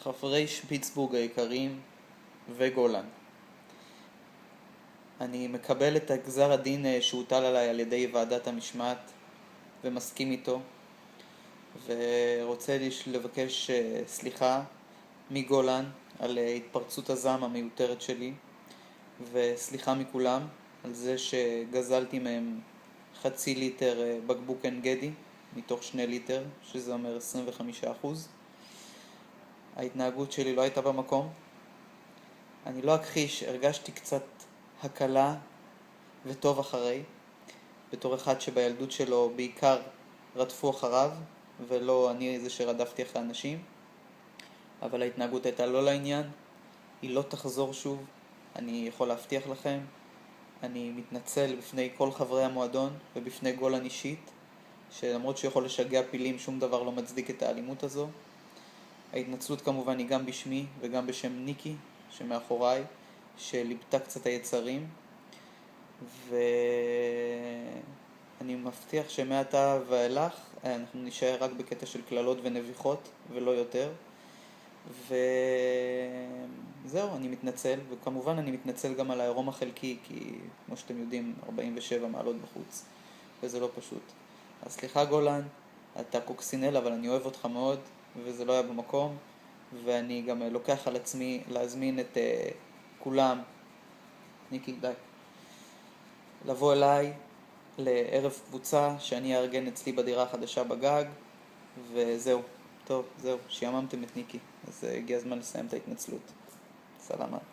חברי שפיצבורג היקרים וגולן, אני מקבל את גזר הדין שהוטל עליי על ידי ועדת המשמעת ומסכים איתו, ורוצה לבקש סליחה מגולן על התפרצות הזעם המיותרת שלי, וסליחה מכולם על זה שגזלתי מהם חצי ליטר בקבוק עין גדי מתוך 2 ליטר, שזה אומר 25%. ההתנהגות שלי לא הייתה במקום. אני לא אכחיש, הרגשתי קצת הקלה וטוב אחרי, בתור אחד שבילדות שלו בעיקר רדפו אחריו, ולא אני זה שרדפתי אחרי אנשים. אבל ההתנהגות הייתה לא לעניין, היא לא תחזור שוב, אני יכול להבטיח לכם. אני מתנצל בפני כל חברי המועדון ובפני גולן אישית, שלמרות שיכול לשגע פילים, שום דבר לא מצדיק את האלימות הזו. ההתנצלות כמובן היא גם בשמי וגם בשם ניקי שמאחוריי, שליבתה קצת היצרים, ואני מבטיח שמעתה ואילך אנחנו נשאר רק בקטע של כללות ונביחות ולא יותר. וזהו, אני מתנצל, וכמובן אני מתנצל גם על העירום החלקי, כי כמו שאתם יודעים 47 מעלות בחוץ וזה לא פשוט. אז סליחה גולן, אתה קוקסינל, אבל אני אוהב אותך מאוד וזה לא היה במקום, ואני גם לוקח על עצמי להזמין את כולם, ניקי די, לבוא אליי לערב קבוצה שאני אארגן אצלי בדירה החדשה בגג. וזהו, טוב, זהו, שיממתם את ניקי, אז הגיע הזמן לסיים את ההתנצלות. סלמת.